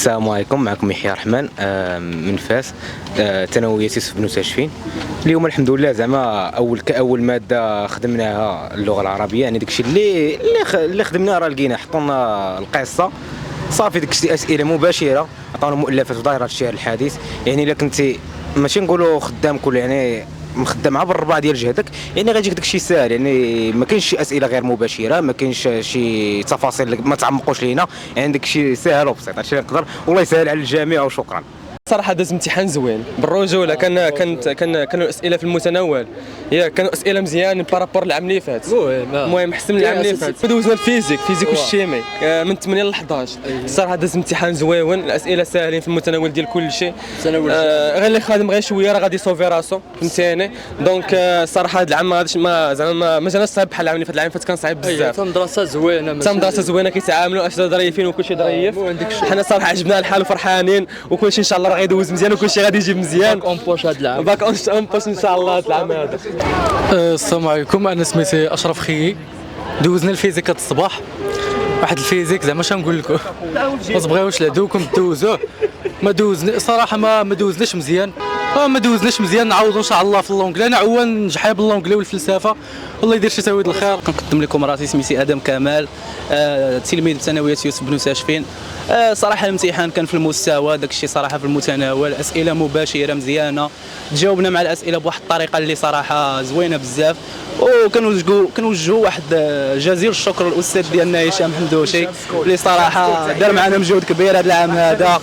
السلام عليكم، معكم يحيى الرحمن من فاس. ثانوية يوسف بن تاشفين. اليوم الحمد لله زعما كأول مادة خدمناها اللغة العربية، يعني داكشي اللي خدمناه راه لقينا حطونا القصة صافي، داكشي أسئلة مباشرة، عطاونا مؤلفات وظاهرة الشعر الحديث. يعني إلا كنتي ماشي نقولوا خدام كل، يعني مخدم عبر الربع ديال جهدك، يعني غيجيك داكشي ساهل. يعني ما كاينش شي اسئله غير مباشره، ما كاينش شي تفاصيل ما تعمقوش لينا، يعني داكشي ساهل وبسيط. هادشي اللي نقدر، والله يسهل على الجميع وشكرا. صراحة داز امتحان زوين بالرجولة، كانوا الأسئلة في المتناول، كانوا أسئلة مزيان بارابور العام اللي فات. المهم حسن من العام اللي فات. دوزنا الفيزيك والشيمي من 8 ل 11. الصراحة داز امتحان زويون، الأسئلة ساهلين في المتناول ديال كل شيء. غير اللي خادم غير شوية راه غادي يصوفي راسو، فهمتيني. دونك الصراحة هذا العام ما غاديش زعما ما جاناش صعيب بحال العام اللي فات. العام اللي فات كان صعيب بزاف. مدرسة زوينة، مدرسة زوينة، كيتعاملوا أساتذة ظريفين وكلشي ظريف. حنا صراحة عجبنا الحال وفرحانين، وكلشي إن شاء الله راه غيدوز مزيان وكلشي غادي يجي مزيان. باك اون بوش هذا العام، باك اون بوش ان شاء الله هذا العام هذا. السلام عليكم، انا سميتي اشرف خيي. دوزنا الفيزيك هذا الصباح، واحد الفيزيك زعما اش نقول لكم، ما تبغيوش لعدوكم دوزوه. ما دوزنا صراحه، ما دوزناش مزيان، نعوضوا ان شاء الله في اللونجلي. انا عوان نجحي باللونجلي والفلسفه، والله يدير شي سويد الخير. كنقدم لكم راسي، سميتي ادم كمال، تلميذ ثانويه يوسف بن تاشفين. صراحه الامتحان كان في المستوى، داكشي صراحه في المتناول، اسئله مباشره مزيانه، تجاوبنا مع الاسئله بواحد الطريقه اللي صراحه زوينه بزاف. وكنوجهوا واحد جزيل الشكر للاستاذ ديالنا هشام حمدوشي، اللي صراحه دار معنا مجهود كبير هذا العام هذا.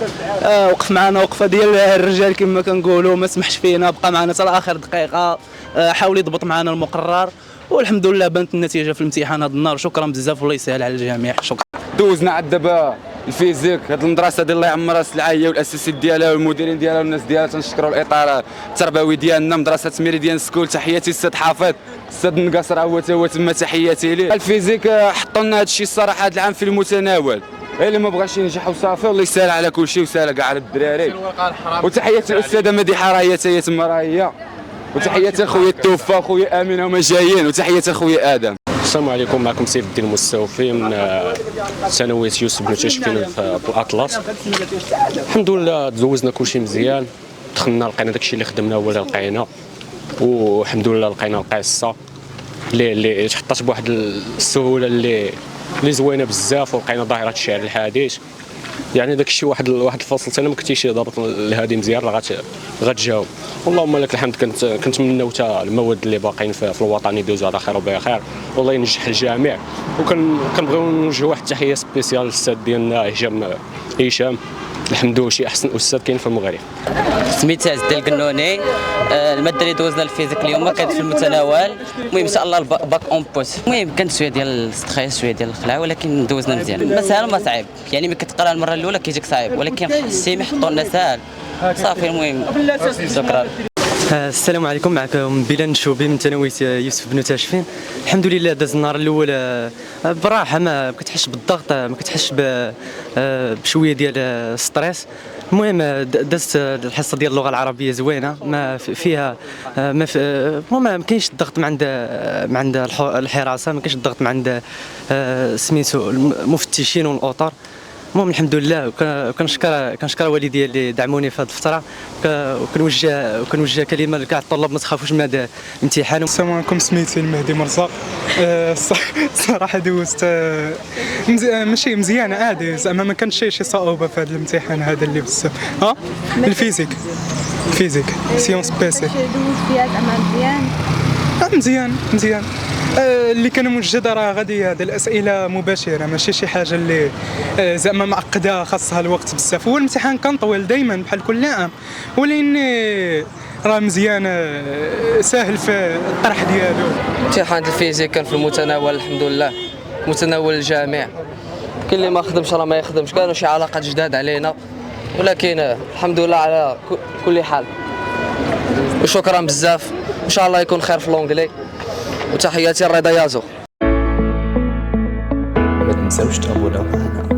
وقف معنا وقفه ديال الرجال كما كنقولوا، ما سمحش فينا، بقى معنا حتى لاخر دقيقه، حاول يضبط معنا المقرر، والحمد لله بانت النتيجه في الامتحان هذا النهار. شكرا بزاف، والله يسهل على الجميع. شكرا. دوزنا عاد دابا الفيزيك، هذه المدرسه ديال الله يعمرها السلعيه والاساسيين ديالها والمديرين ديالها والناس ديالها، تنشكروا الاطار التربوي ديالنا مدرسه ميريديان سكول. تحياتي السيد حافظ، السيد نقاصر هو تما، تحياتي ليه. الفيزيك حطوا لنا هذا الشيء الصراحه هذا العام في المتناول، اللي ما بغاش ينجح وصافي، والله يسهل على كل شيء وسهل كاع على الدراري. وتحياتي الاستاذه مديحه راهي تما راهي، وتحياتي اخويا التوفى، اخويا امين هما جايين، وتحياتي اخويا ادم. السلام عليكم، معكم سيف الدين المستوفي من ثانوية يوسف بن تاشفين في الأطلس. الحمد لله دوزنا كلشي مزيان، دخلنا لقينا داكشي اللي خدمنا هو اللي لقينا، والحمد لله لقينا القصة اللي تحطات بواحد السهولة اللي زوينة بزاف، ولقينا ظاهرة الشعر الحديث. يعني داكشي واحد الفصل ثاني ما كنتيش ضابط لهادي مزيان، راه غتجاوب. اللهم لك الحمد. كنتمناو حتى المواد اللي باقيين في الوطني يدوزوا على خير وبخير، والله ينجح الجميع. وكنبغيو نوجهوا واحد التحيه سبيسيال للاستاذ ديالنا هشام الحمدوشي، احسن استاذ كاين في المغرب. سميتي عز الدين القنوني. الماده اللي دوزنا الفيزيك اليوم كانت في المتناول. المهم ان شاء الله الباك اون بوس. المهم كانت شويه ديال الستريس، شويه ديال الخلع، ولكن دوزنا مزيان. ما سهل ما صعيب، يعني ملي كتقرا المره الاولى كيجيك صعيب، ولكن السيمي حطوا لنا سهل صافي. المهم شكرا. السلام عليكم، معكم بلال الشوبي من ثانوية يوسف بن تاشفين. الحمد لله داز النهار الاول براحه، ما كتحسش بالضغط، ما كتحسش بشويه ديال الستريس. المهم دازت الحصه ديال اللغه العربيه زوينه، ما فيها ما كاينش الضغط من عند الحراسه، ما كاينش الضغط من عند سميتو المفتشين والاطر. المهم الحمد لله، كنشكر والديا اللي دعموني في هذه الفتره، وكنوجه كلمه لكاع الطلاب ما تخافوش من هذا الامتحان. السلام عليكم، سميتي المهدي مرزق. الصراحه دوزت ماشي مزيانه عادي، زعما ما كانش شي صعوبه في هذا الامتحان هذا اللي بزاف. الفيزيك سيونس بيسي دوز فيها زعما مزيان. اللي كان موجد راه غادي هذه الاسئله مباشره، ماشي شي حاجه اللي زعما معقده خاصها الوقت بزاف. هو الامتحان كان طويل دائما بحال كل عام، ولكن راه مزيان ساهل في الطرح ديالو. امتحان الفيزيك كان في المتناول الحمد لله، متناول الجميع. كاين اللي ما خدمش راه ما يخدمش، كانوا شي علاقات جداد علينا، ولكن الحمد لله على كل حال. وشكرا بزاف، ان شاء الله يكون خير في لونجلي. وتحياتي الرضا يازو. ما تنساوش تابوناو معنا.